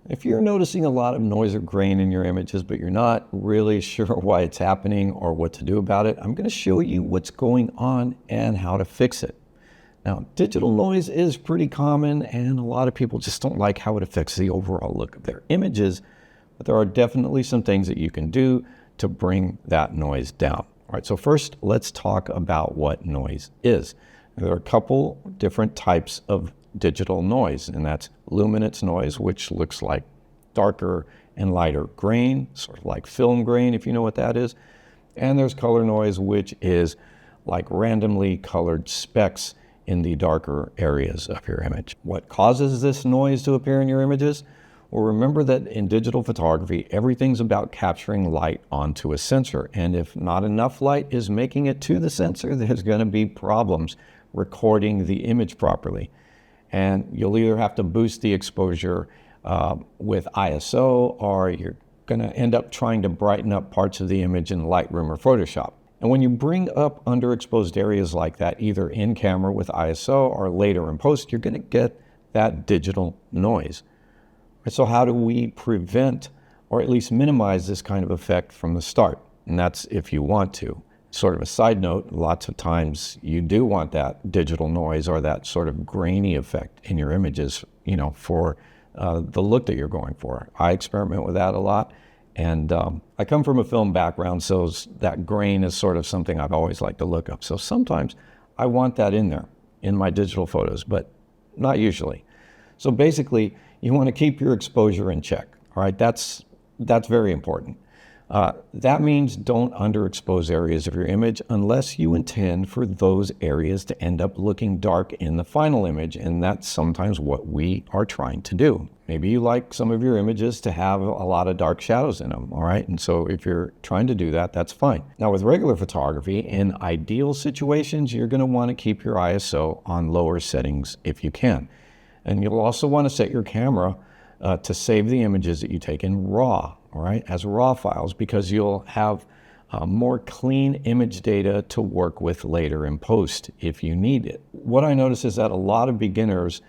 If you're noticing a lot of noise or grain in your images, but you're not really sure why it's happening or what to do about it, I'm going to show you what's going on and how to fix it. Now, digital noise is pretty common, and a lot of people just don't like how it affects the overall look of their images, but there are definitely some things that you can do to bring that noise down. All right, so first, let's talk about what noise is. There are a couple different types of digital noise, and that's luminance noise, which looks like darker and lighter grain, sort of like film grain, if you know what that is. And there's color noise, which is like randomly colored specks in the darker areas of your image. What causes this noise to appear in your images? Well, remember that in digital photography, everything's about capturing light onto a sensor. And if not enough light is making it to the sensor, there's going to be problems recording the image properly. And you'll either have to boost the exposure with ISO, or you're going to end up trying to brighten up parts of the image in Lightroom or Photoshop. And when you bring up underexposed areas like that, either in camera with ISO or later in post, you're going to get that digital noise. So how do we prevent or at least minimize this kind of effect from the start? And that's if you want to. Sort of a side note, lots of times you do want that digital noise or that sort of grainy effect in your images, for the look that you're going for. I experiment with that a lot. And I come from a film background, so that grain is sort of something I've always liked to look up. So sometimes I want that in there in my digital photos, but not usually. So basically, you want to keep your exposure in check. All right, that's very important. That means don't underexpose areas of your image unless you intend for those areas to end up looking dark in the final image, and that's sometimes what we are trying to do. Maybe you like some of your images to have a lot of dark shadows in them, all right? And so if you're trying to do that, that's fine. Now with regular photography, in ideal situations, you're going to want to keep your ISO on lower settings if you can. And you'll also want to set your camera to save the images that you take in RAW, all right, as RAW files, because you'll have more clean image data to work with later in post if you need it. What I notice is that a lot of beginners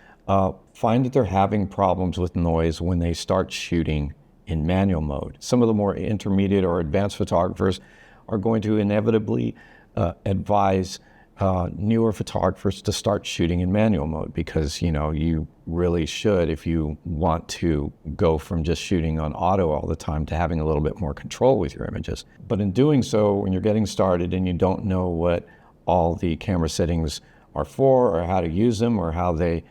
find that they're having problems with noise when they start shooting in manual mode. Some of the more intermediate or advanced photographers are going to inevitably advise newer photographers to start shooting in manual mode, because you really should, if you want to go from just shooting on auto all the time to having a little bit more control with your images. But in doing so, when you're getting started and you don't know what all the camera settings are for, or how to use them, or how they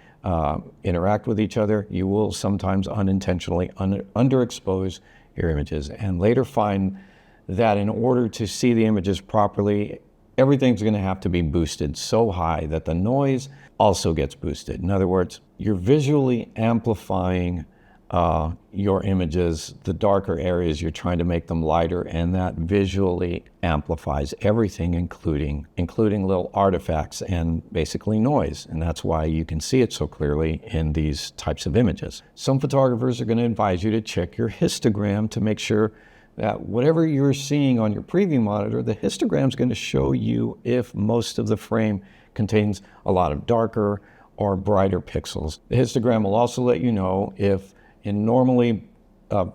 interact with each other, you will sometimes unintentionally underexpose your images, and later find that in order to see the images properly, everything's going to have to be boosted so high that the noise also gets boosted. In other words, you're visually amplifying your images, the darker areas, you're trying to make them lighter, and that visually amplifies everything, including little artifacts and basically noise. And that's why you can see it so clearly in these types of images. Some photographers are going to advise you to check your histogram to make sure that whatever you're seeing on your preview monitor, the histogram is going to show you if most of the frame contains a lot of darker or brighter pixels. The histogram will also let you know if in normally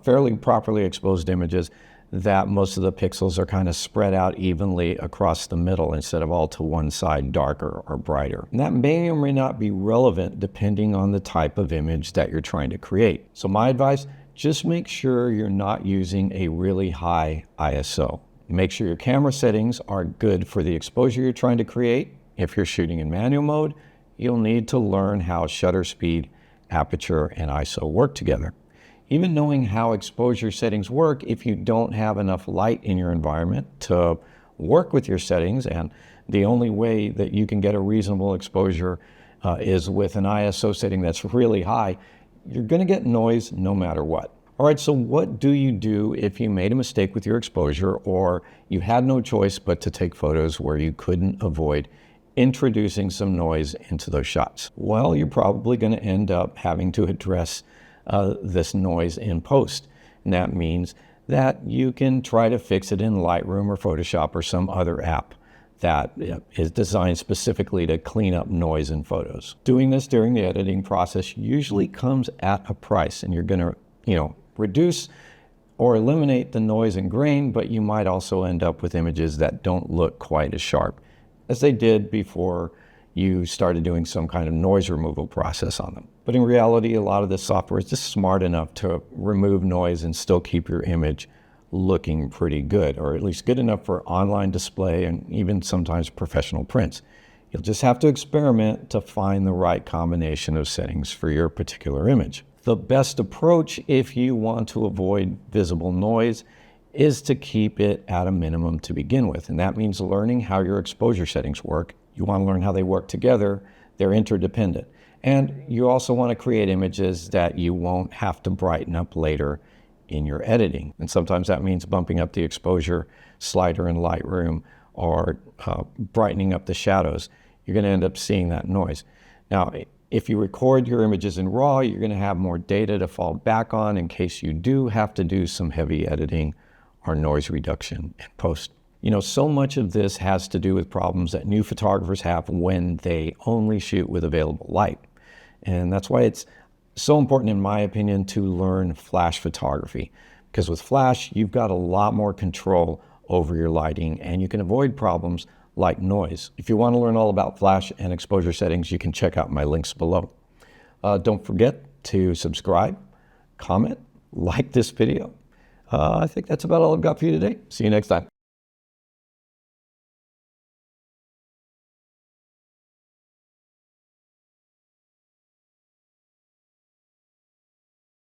fairly properly exposed images that most of the pixels are kind of spread out evenly across the middle instead of all to one side, darker or brighter. And that may or may not be relevant depending on the type of image that you're trying to create. So my advice, just make sure you're not using a really high ISO. Make sure your camera settings are good for the exposure you're trying to create. If you're shooting in manual mode, you'll need to learn how shutter speed, aperture, and ISO work together. Even knowing how exposure settings work, if you don't have enough light in your environment to work with your settings, and the only way that you can get a reasonable exposure is with an ISO setting that's really high, you're going to get noise no matter what. All right, so what do you do if you made a mistake with your exposure, or you had no choice but to take photos where you couldn't avoid introducing some noise into those shots? Well, you're probably going to end up having to address this noise in post. And that means that you can try to fix it in Lightroom or Photoshop or some other app that is designed specifically to clean up noise in photos. Doing this during the editing process usually comes at a price, and you're going to reduce or eliminate the noise and grain, but you might also end up with images that don't look quite as sharp as they did before you started doing some kind of noise removal process on them. But in reality, a lot of this software is just smart enough to remove noise and still keep your image looking pretty good, or at least good enough for online display and even sometimes professional prints. You'll just have to experiment to find the right combination of settings for your particular image. The best approach if you want to avoid visible noise is to keep it at a minimum to begin with. And that means learning how your exposure settings work. You want to learn how they work together. They're interdependent. And you also want to create images that you won't have to brighten up later in your editing. And sometimes that means bumping up the exposure slider in Lightroom or brightening up the shadows. You're going to end up seeing that noise. Now, if you record your images in RAW, you're going to have more data to fall back on in case you do have to do some heavy editing or noise reduction in post. So much of this has to do with problems that new photographers have when they only shoot with available light. And that's why it's so important, in my opinion, to learn flash photography. Because with flash, you've got a lot more control over your lighting and you can avoid problems like noise. If you want to learn all about flash and exposure settings, you can check out my links below. Don't forget to subscribe, comment, like this video. I think that's about all I've got for you today. See you next time.